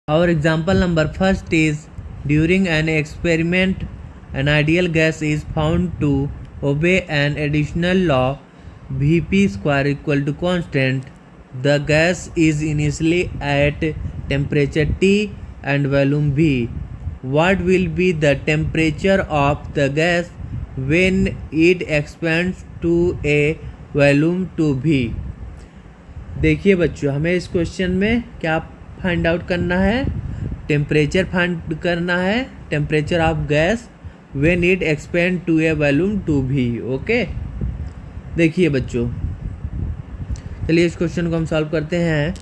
Our example number first is, during an experiment, an ideal gas is found to obey an additional law, Vp square equal to constant. The gas is initially at temperature T and volume V. What will be the temperature of the gas when it expands to a volume 2V? देखिए बच्चों, हमें इस question में क्या find out करना है? Temperature find करना है, temperature of gas when it expand to a volume 2V। Okay, देखिए बच्चों, चलिए इस क्वेश्चन को हम सॉल्व करते हैं।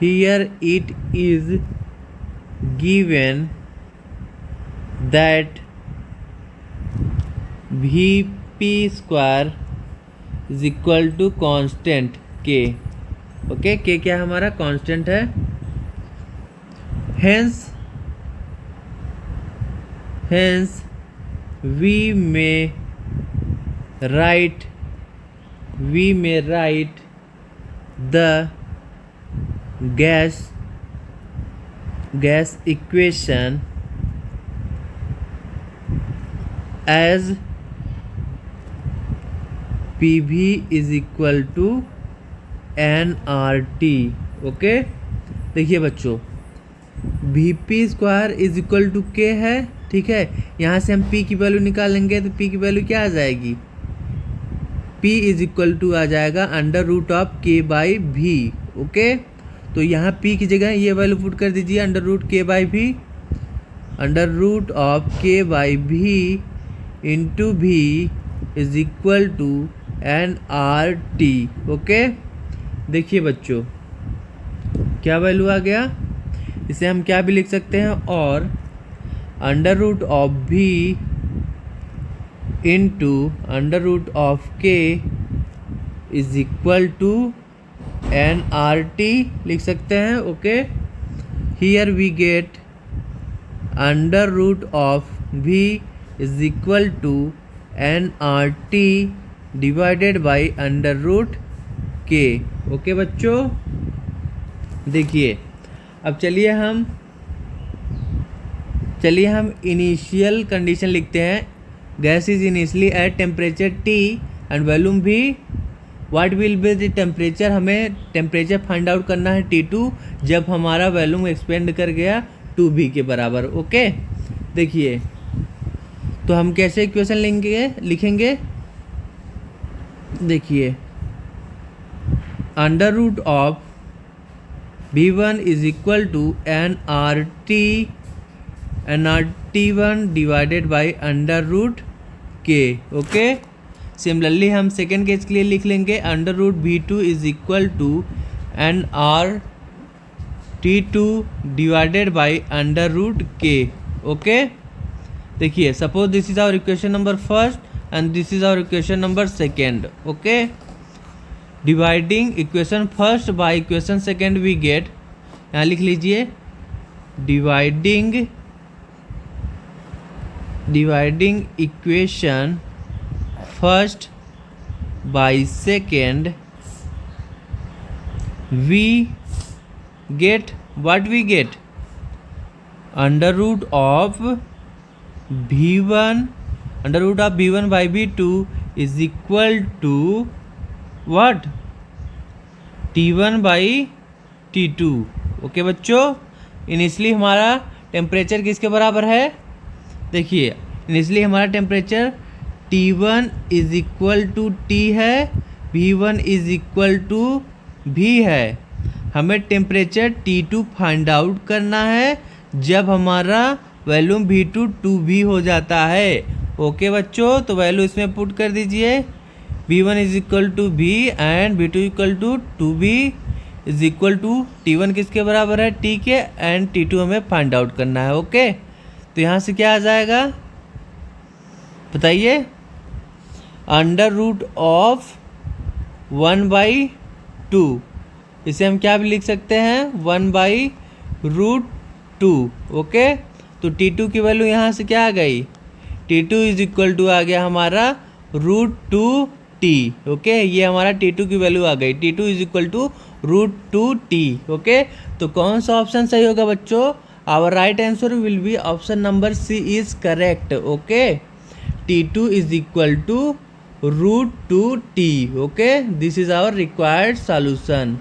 Here it is given that Vp square is equal to constant K। Okay, K क्या हमारा कांस्टेंट है। हेंस वी में write the gas equation as PV is equal to nRT। Okay, देखिए बच्चों, Vp square is equal to K है, ठीक है। यहाँ से हम P की वैल्यू निकालेंगे तो P की वैल्यू क्या आ जाएगी? P इज इक्वल टू आ जाएगा under root of K by V। Okay, तो यहाँ P की जगह ये वैल्यू पुट कर दीजिए, under root K by V, under root of K by V into V is equal to nRT। Okay, देखिए बच्चों, क्या वैल्यू आ गया? इसे हम क्या भी लिख सकते हैं, और under root of V into under root of K is equal to nRT लिख सकते हैं। Okay, here we get under root of V is equal to nRT divided by under root K। Okay बच्चों, देखिए, अब चलिए हम initial condition लिखते हैं। Gas is initially at temperature T and volume V। What will be the temperature? हमें temperature find out करना है T2 जब हमारा वॉल्यूम एक्सपेंड कर गया 2V के बराबर। ओके, देखिए, तो हम कैसे इक्वेशन लिखेंगे? देखिए, under root of V1 is equal to nRT1 divided by under root K। Okay, similarly हम सेकेंड केस के लिए लिख लेंगे, under root V2 is equal to nRT2 divided by under root K। Okay, देखिए, suppose this is our equation number first and this is our equation number second। okay, dividing equation first by equation second we get, यहाँ लिख लीजिए, dividing equation first by second we get what we get? Under root of V1 by V2 is equal to what? T1 by T2। Okay बच्चों, initially हमारा temperature किसके बराबर है? देखिए, initially हमारा temperature T1 is equal to T है, V1 is equal to V है। हमें टेम्परेचर T2 फाइंड आउट करना है जब हमारा वॉल्यूम V2 2V हो जाता है। ओके बच्चों, तो वैल्यू इसमें पुट कर दीजिए, V1 is equal to V and V2 equal to 2V is equal to T1 किसके बराबर है? T के, एंड T2 हमें फाइंड आउट करना है। ओके, तो यहाँ से क्या आ जाएगा बताइए? अंडर रूट ऑफ 1/2, इसे हम क्या भी लिख सकते हैं? 1/√2। ओके, तो T2 की वैल्यू यहाँ से क्या आ गई? T2 इज इक्वल टू आ गया हमारा √2 टी। ओके, ये हमारा T2 की वैल्यू आ गई। T2 is equal to √2T। Okay, तो कौन सा ऑप्शन सही होगा बच्चों? Our right answer will be option number C is correct. Okay, T2 is equal to √2T। Okay, this is our required solution.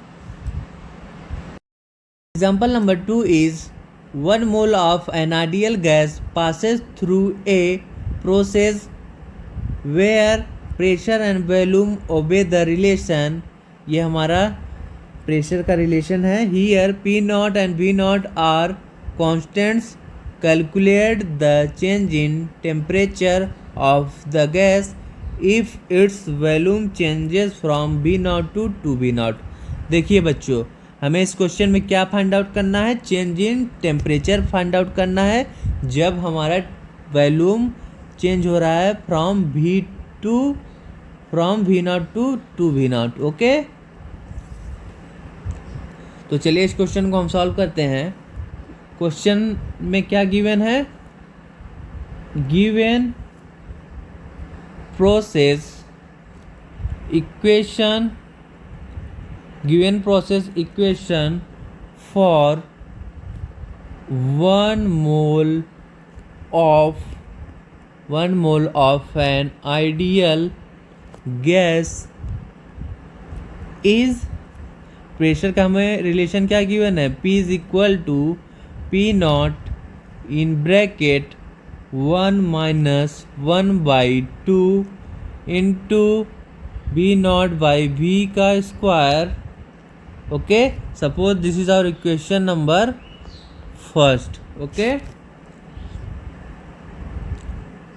Example number 2 is 1 mole of an ideal gas passes through a process where pressure and volume obey the relation। ये हमारा pressure का relation है। Here P naught and V naught are constants। Calculate the change in temperature of the gas if its volume changes from V naught to 2V naught। देखिए बच्चों, हमें इस question में क्या फाइंड आउट करना है? Change in temperature find out करना है जब हमारा वॉल्यूम चेंज हो रहा है from V naught to 2V naught. Okay, तो चलिए इस क्वेश्चन को हम सॉल्व करते हैं। क्वेश्चन में क्या गिवन है? Given process equation for 1 mole of an ideal gas is, pressure का हमें रिलेशन क्या गिवन है? P is equal to P naught in bracket 1 minus 1/2 into V naught by V का square. Okay, suppose this is our equation number first. Okay,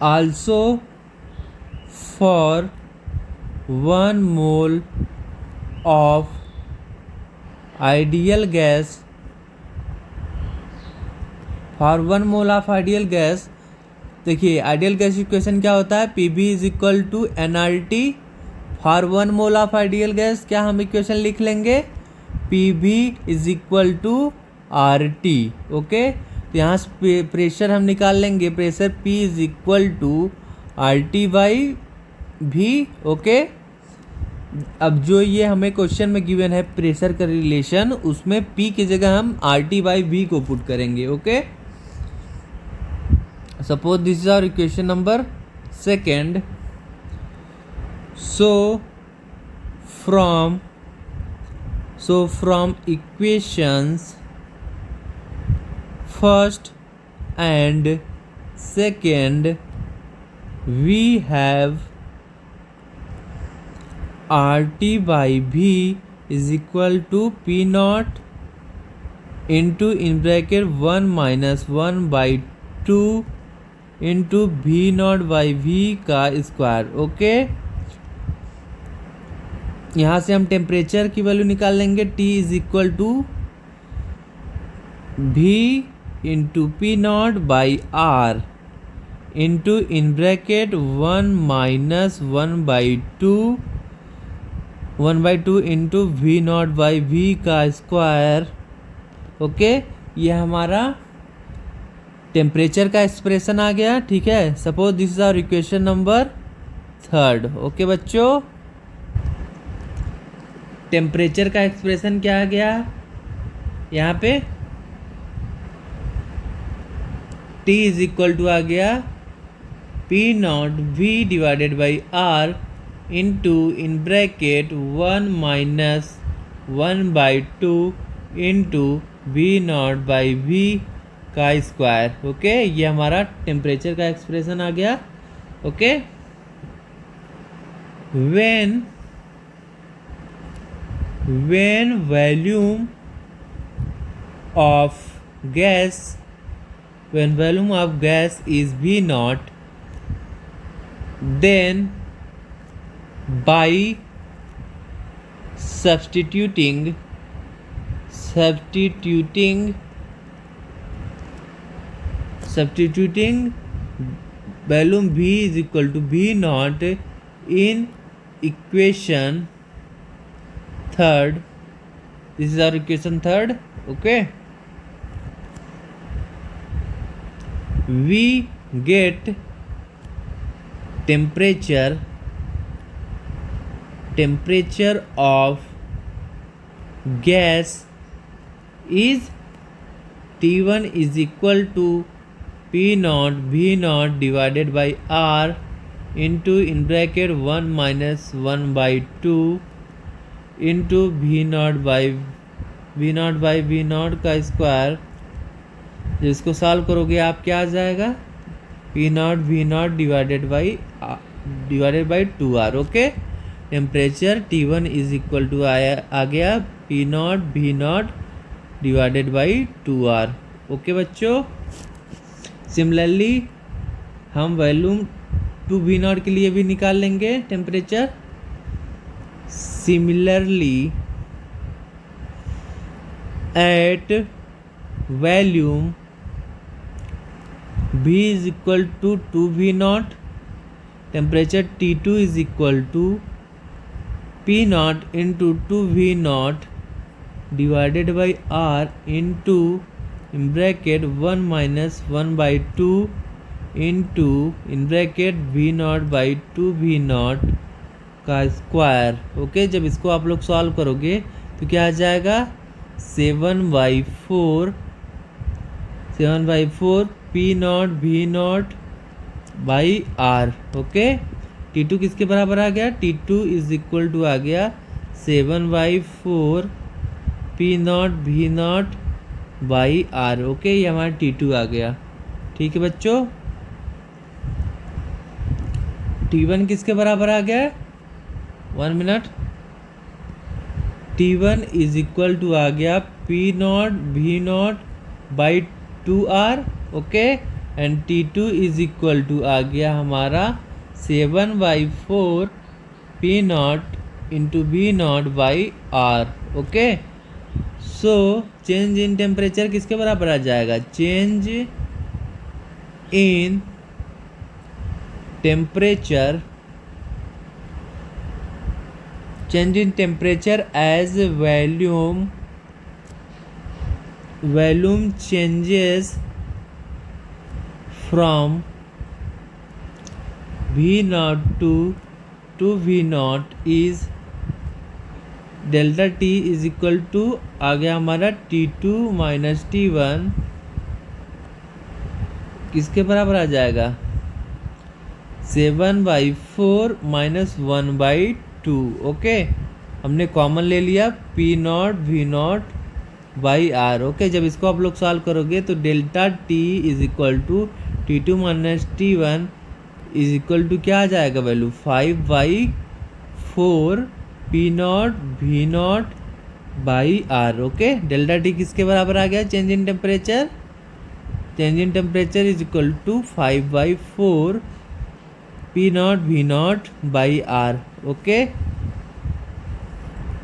also for 1 mole of ideal gas, for 1 mole of ideal gas, देखिए ideal gas equation क्या होता है? Pv is equal to nRT। For 1 mole of ideal gas क्या हम equation लिख लेंगे? Pv is equal to RT। Okay, तो यहाँ से प्रेशर हम निकाल लेंगे। Pressure P is equal to RT by V। Okay, अब जो ये हमें क्वेश्चन में गिवन है प्रेशर का रिलेशन, उसमें P की जगह हम RT बाई V को पुट करेंगे। Okay, suppose this is our equation number second. So from equations first and second, we have RT by V is equal to P naught into in bracket 1 minus 1/2 into V naught by V का square. Okay, यहाँ से हम temperature की value निकाल लेंगे। T is equal to V into P naught by R into in bracket 1 minus 1/2 into V naught by V का square. Okay, ये हमारा टेम्परेचर का एक्सप्रेशन आ गया। ठीक है, suppose this is our equation number third. Okay बच्चों, temperature का एक्सप्रेशन क्या आ गया? यहाँ पे T इज इक्वल टू आ गया P naught V divided by R into in bracket 1 minus 1/2 into V naught by V का स्क्वायर। ओके, ये हमारा टेम्परेचर का एक्सप्रेशन आ गया। Okay, when volume of gas is V naught, then by substituting volume V is equal to V naught in equation third, this is our equation third. Okay, we get temperature temperature of gas is T1 is equal to P naught V naught divided by R into in bracket 1 minus 1 by 2 into V naught by V naught का square. जिसको solve करोगे आप क्या आ जाएगा, P naught V naught divided by 2R। Okay, temperature T1 is equal to आ गया P naught V naught divided by 2R। Okay बच्चों, सिमिलरली हम वॉल्यूम 2V नॉट के लिए भी निकाल लेंगे temperature. Similarly at volume V is equal to 2V naught, temperature T2 is equal to P naught into 2V naught divided by R into in bracket 1 minus 1 by 2 into in bracket V naught by 2V not का square. Okay, जब इसको आप लोग solve करोगे तो क्या आ जाएगा 7/4 P naught V naught by R। Okay, T2 किसके बराबर आ गया, T2 इज इक्वल टू आ गया 7/4 P naught V naught by R। Okay, ये हमारा T2 आ गया। ठीक है बच्चों, T1 किसके बराबर आ गया, 1 minute, T1 is equal to आ गया P naught V naught by 2R। Okay, and T2 is equal to आ गया हमारा 7/4 P naught into V naught by R। Okay, so change in temperature किसके बराबर आ जाएगा, change in temperature as volume changes from V naught to V naught is delta T is equal to आ गया हमारा T2 माइनस T1 किसके बराबर आ जाएगा 7/4 माइनस 1/2। ओके, हमने कॉमन ले लिया P naught V naught by R। Okay, जब इसको आप लोग सॉल्व करोगे तो delta T is equal to T2 minus T1 is equal to क्या आ जाएगा value 5/4 P naught V naught by R। Okay, delta T किसके बराबर आ गया, change in temperature is equal to 5/4 P naught V naught by R। Okay,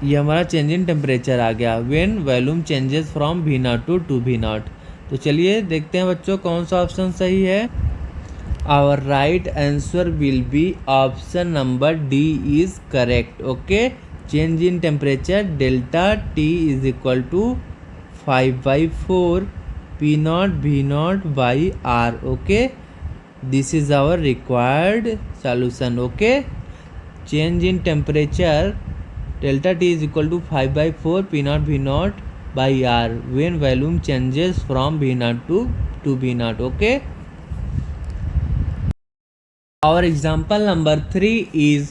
ये हमारा change in temperature आ गया when volume changes from V naught to 2V naught. तो चलिए देखते हैं बच्चों कौन सा ऑप्शन सही है। Our right answer will be option number D is correct. Okay, change in temperature delta T is equal to 5/4 P naught V naught by R। Okay, this is our required solution. Okay, change in temperature delta T is equal to 5/4 P naught V naught by R when volume changes from V naught to 2V naught. Okay, our example number 3 is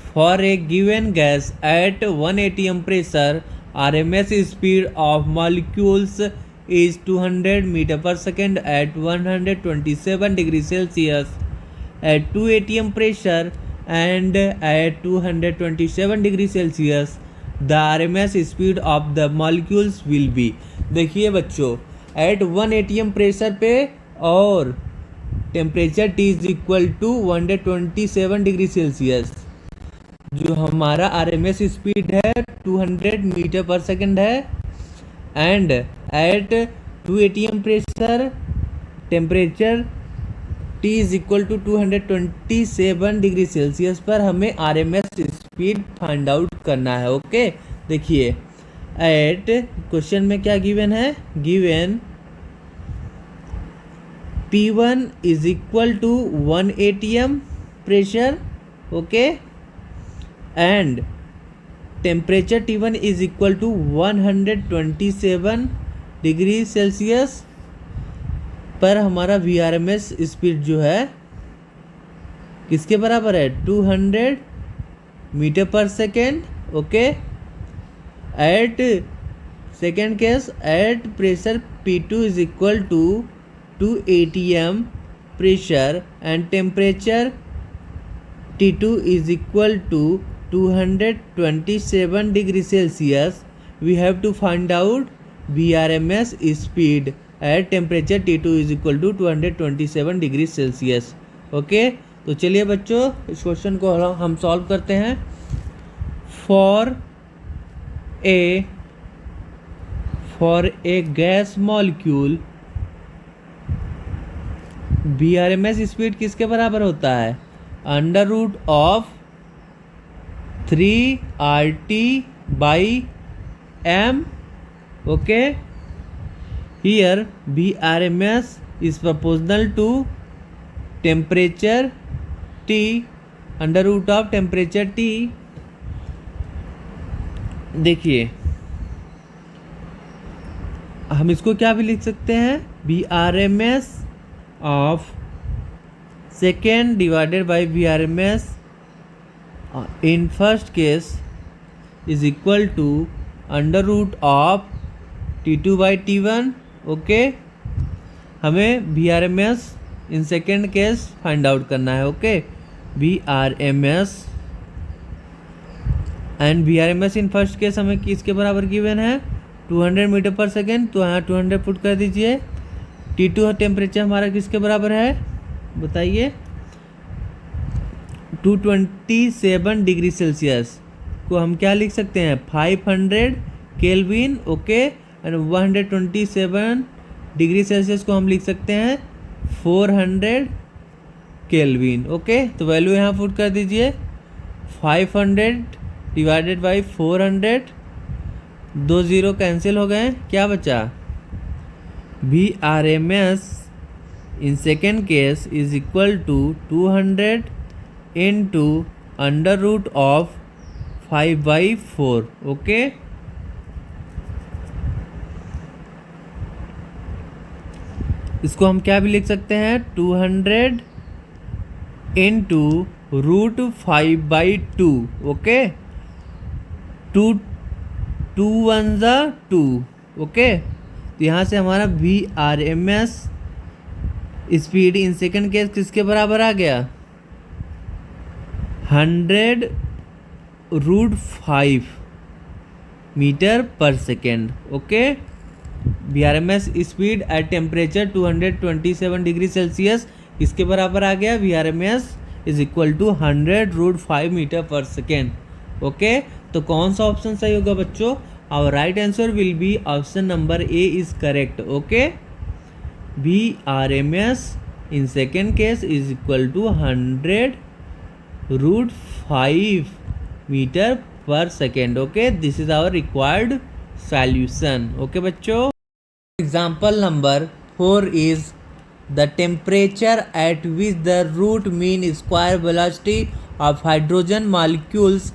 for a given gas at 1 atm pressure, RMS speed of molecules is 200 meter per second at 127 degrees Celsius. At 2 atm pressure and at 227 degrees Celsius, the RMS speed of the molecules will be। देखिए बच्चों, at 1 atm pressure पे और temperature T is equal to 127 degree Celsius, जो हमारा RMS speed है 200 metre per second है, and at 2 atm pressure temperature T is equal to 227 degree Celsius पर हमें RMS स्पीड फाइंड आउट करना है। ओके, देखिए एट क्वेश्चन में क्या गिवन है, given P1 is equal to 1 atm pressure. Okay, and temperature T1 is equal to 127 degree Celsius पर हमारा VRMS स्पीड जो है किसके बराबर है, 200 metre per second. Okay, at second case at pressure P2 is equal to 2 atm pressure and temperature T2 is equal to 227 degree Celsius. We have to find out VRMS speed at temperature T2 is equal to 227 degree Celsius. Okay, तो चलिए बच्चों इस question को हम solve करते हैं. For a gas molecule VRMS speed किसके बराबर होता है, under root of 3RT by m. Okay, here VRMS is proportional to temperature T, under root of temperature T. देखिए हम इसको क्या भी लिख सकते हैं, VRMS of second divided by VRMS in first case is equal to under root of T2 by T1. Okay, हमें VRMS in second case find out करना है. Okay, VRMS and VRMS in first case हमें किसके बराबर given है, 200 metre per second. तो यहाँ 200 put कर दीजिए. T2 टेम्परेचर हमारा किसके बराबर है बताइए, 227 डिग्री सेल्सियस को हम क्या लिख सकते हैं, 500 kelvin. Okay, and 127 degree Celsius को हम लिख सकते हैं 400 केल्विन. ओके, तो वैल्यू यहाँ पुट कर दीजिए, 500 डिवाइडेड बाई 400, 2 0 कैंसिल हो गए, क्या बचा, VRMS in second case is equal to 200 into under root of 5 by 4. Okay, इसको हम क्या भी लिख सकते हैं, 200 into रूट 5 by 2. ओके, 2 1 जा 2. ओके, तो यहाँ से हमारा VRMS speed in second case किसके बराबर आ गया, 100 root 5 metre per second. Okay, VRMS speed at temperature 227 degree Celsius किसके बराबर आ गया, VRMS is equal to 100 root 5 metre per second. Okay, तो कौन सा ऑप्शन सही होगा बच्चों, our right answer will be option number A is correct. Okay, VRMS in second case is equal to 100 root 5 meter per second. Okay, this is our required solution. Okay बच्चों, example number 4 is the temperature at which the root mean square velocity of hydrogen molecules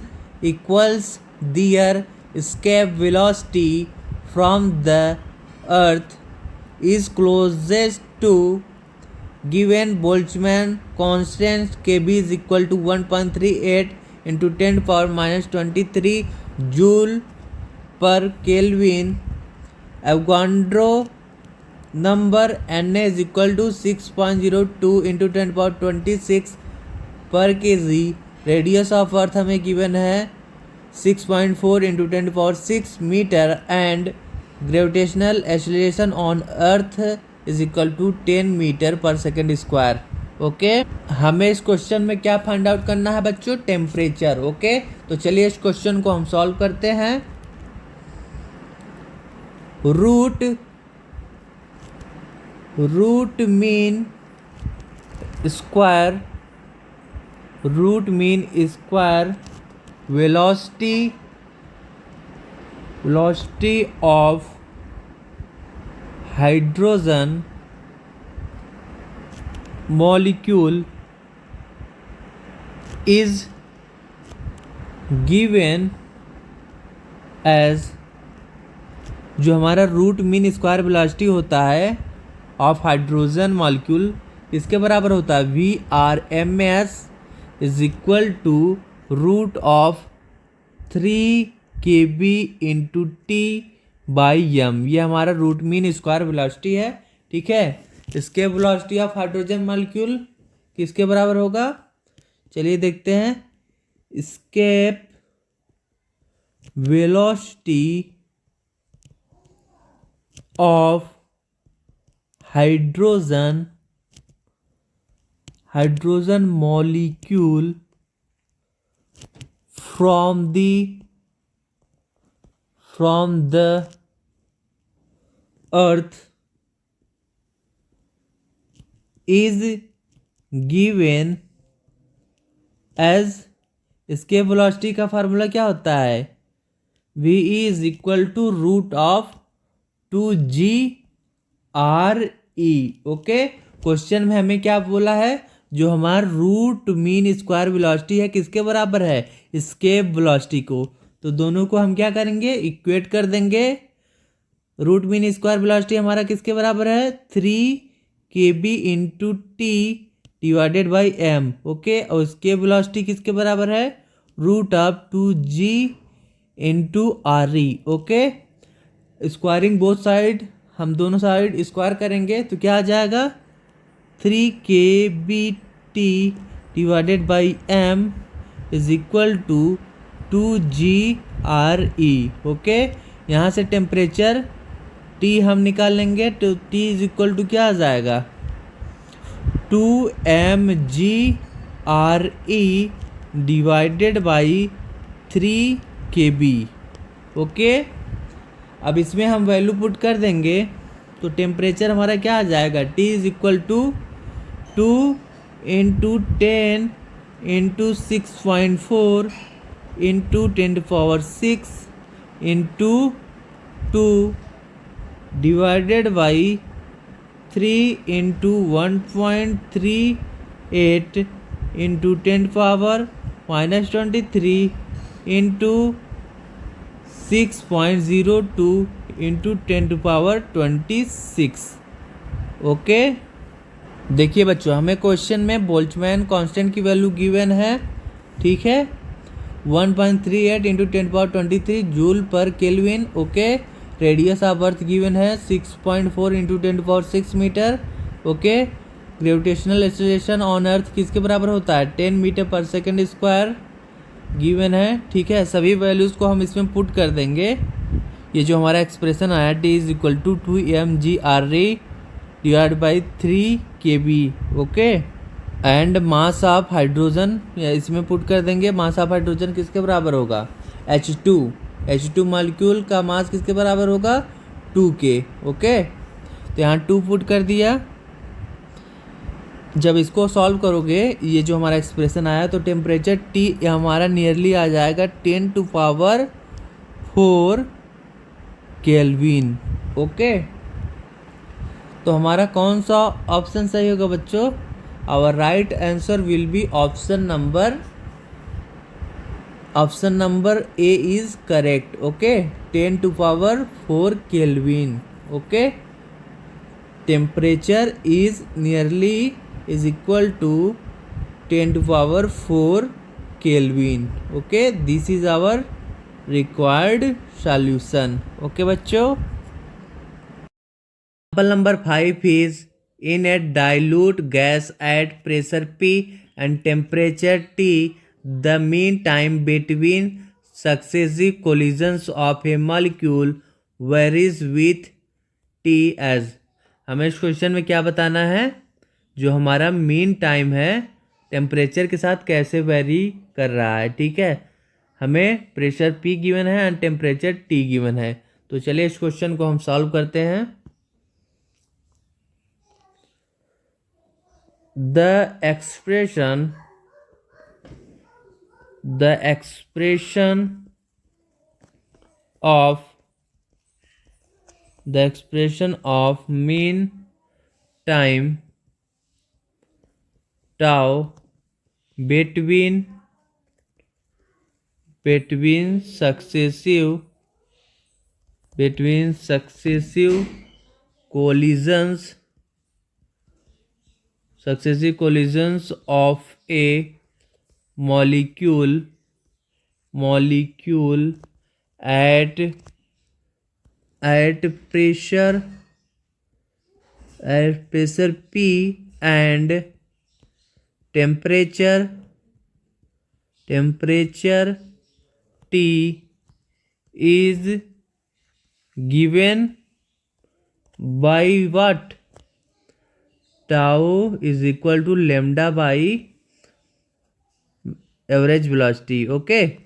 equals their escape velocity from the earth is closest to given Boltzmann constant Kb is equal to 1.38 into 10 power minus 23 joule per Kelvin. Avogadro number Na is equal to 6.02 into 10 power 26 per kg. Radius of earth हमें given है 6.4 into 10 power 6 meter and gravitational acceleration on earth is equal to 10 metre per second square. Okay, हमें इस question में क्या find out करना है बच्चों, temperature. Okay, तो चलिए इस क्वेश्चन को हम सॉल्व करते हैं. Root mean square velocity of hydrogen molecule is given as, जो हमारा रूट मीन स्क्वायर वेलोसिटी होता है ऑफ हाइड्रोजन मॉलिक्यूल इसके बराबर होता है VRMS is equal to root of 3 kb into T by M. ये हमारा रूट मीन स्क्वायर वेलोसिटी है, ठीक है। इसके वेलोसिटी ऑफ हाइड्रोजन मॉलिक्यूल किसके बराबर होगा, चलिए देखते हैं। Escape velocity of hydrogen molecule from the earth is given as, इसके वेलोसिटी का फार्मूला क्या होता है, V is equal to root of 2GRE। Okay, question में हमें क्या बोला है, जो हमारा रूट मीन स्क्वायर वेलोसिटी है किसके बराबर है, एस्केप वेलोसिटी को। तो दोनों को हम क्या करेंगे, इक्वेट कर देंगे। रूट मीन स्क्वायर वेलोसिटी हमारा किसके बराबर है, 3 kb into T divided by M. Okay, और एस्केप वेलोसिटी किसके बराबर है, root of 2G into RE। Okay, squaring both side, हम दोनों साइड स्क्वायर करेंगे तो क्या आ जाएगा, 3 kbt divided by M is equal to 2GRE। Okay, यहाँ से टेम्परेचर T हम निकाल लेंगे तो T इज इक्वल टू क्या आ जाएगा, 2mgRE divided by 3 kb। Okay, अब इसमें हम वैल्यू पुट कर देंगे तो टेम्परेचर हमारा क्या आ जाएगा, T is equal to 2 into 10 into 6.4 into 10⁶ into 2 divided by 3 into 1.38 into 10⁻⁻23 into 6.02 into 10⁻26। Okay, देखिए बच्चों, हमें क्वेश्चन में बोल्ट्जमैन कांस्टेंट की वैल्यू गिवन है, ठीक है, 1.38 into 10⁻23 joule per kelvin. Okay, radius of earth given है 6.4 into 10⁻6 metre. Okay, gravitational acceleration on earth किसके बराबर होता है, 10 metre per second square given है, ठीक है। सभी वैल्यूज़ को हम इसमें पुट कर देंगे। ये जो हमारा एक्सप्रेशन आया, T is equal to 2mgRE divide by 3 kb। Okay, and mass of hydrogen इसमें पुट कर देंगे। मास ऑफ हाइड्रोजन किसके बराबर होगा, H2 मॉलिक्यूल का मास किसके बराबर होगा, 2k। ओके, तो यहाँ 2 पुट कर दिया। जब इसको सॉल्व करोगे, ये जो हमारा एक्सप्रेशन आया, तो टेम्परेचर T हमारा नियरली आ जाएगा 10⁴ केल्विन। ओके, तो हमारा कौन सा ऑप्शन सही होगा बच्चों, our right answer will be option number A is correct. Okay, 10⁴ kelvin. Okay, temperature is nearly is equal to 10⁴ Kelvin। okay, this is our required solution। okay बच्चों, example number 5 is in a dilute gas at pressure P and temperature T, the mean time between successive collisions of a molecule varies with T as। हमें इस question में क्या बताना है, जो हमारा mean time है टेम्परेचर के साथ कैसे वेरी कर रहा है, ठीक है। हमें प्रेशर P गिवन है एंड टेम्परेचर T गिवन है। तो चलिए इस क्वेश्चन को हम सॉल्व करते हैं। The expression of mean time tau between between successive collisions of a molecule at pressure P and temperature T is given by what? Tau is equal to lambda by average velocity. Okay,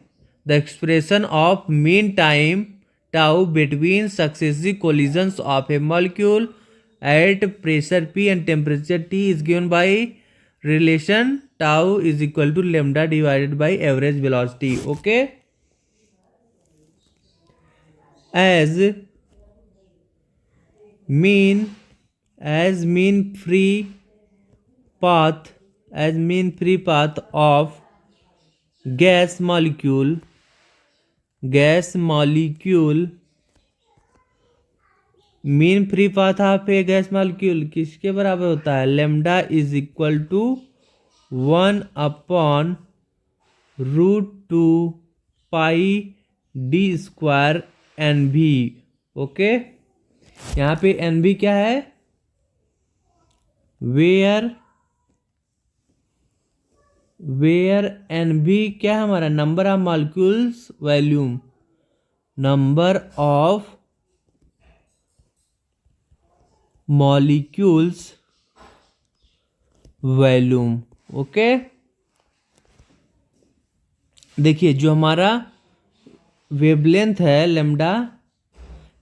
the expression of mean time tau between successive collisions of a molecule at pressure P and temperature T is given by relation tau is equal to lambda divided by average velocity. Okay, as mean free path of gas molecule mean free path of a gas molecule किसके बराबर होता है? Lambda is equal to 1/√2 pi D square N भी. Okay, यहाँ पे N भी क्या है? वेयर एन भी क्या है हमारा? Number of molecules volume, number of molecules volume. Okay, देखिए जो हमारा वेवलेंथ है लैम्डा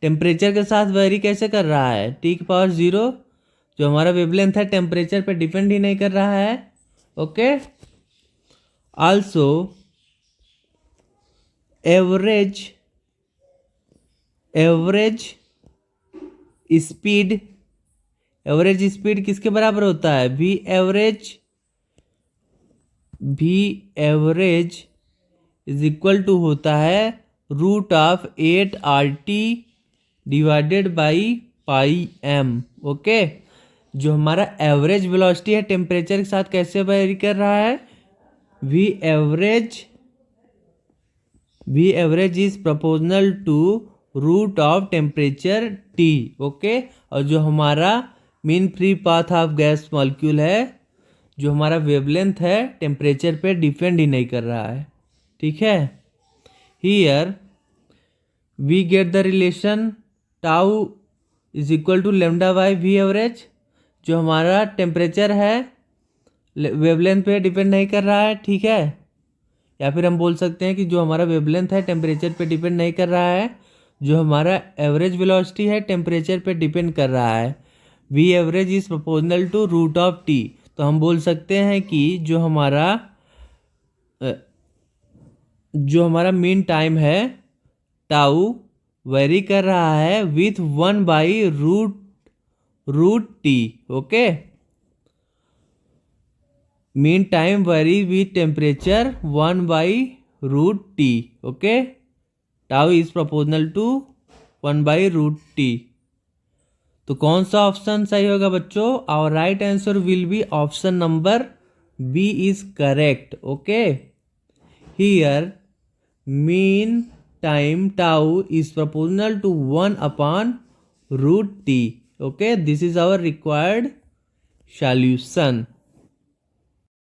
टेम्परेचर के साथ वेरी कैसे कर रहा है? टी की पावर 0. जो हमारा वेवलेंथ है टेम्परेचर पे डिपेंड ही नहीं कर रहा है. ओके, आल्सो एवरेज स्पीड किसके बराबर होता है? V average is equal to होता है √8RT divided by pi M. Okay, जो हमारा एवरेज वेलोसिटी है टेम्परेचर के साथ कैसे वेरी कर रहा है? V average is proportional to root of temperature T. Okay, और जो हमारा mean free path of gas molecule है, जो हमारा वेवलेंथ है टेम्परेचर पे डिपेंड ही नहीं कर रहा है. ठीक है, here we get the relation tau is equal to lambda by V average. जो हमारा टेम्परेचर है वेवलेंथ पे डिपेंड नहीं कर रहा है. ठीक है, या फिर हम बोल सकते हैं कि जो हमारा वेवलेंथ है टेम्परेचर पे डिपेंड नहीं कर रहा है. जो हमारा एवरेज वेलोसिटी है टेम्परेचर पे डिपेंड कर रहा है. V average is proportional to root of T. तो हम बोल सकते हैं कि जो हमारा मीन टाइम है टाउ वेरी कर रहा है with 1/√T. Okay, mean time vary with temperature 1/√T. Okay, tau is proportional to 1/√T. तो कौन सा ऑप्शन सही होगा बच्चों? Our right answer will be option number B is correct. Okay, here mean time tau is proportional to 1/√T. Okay, this is our required solution.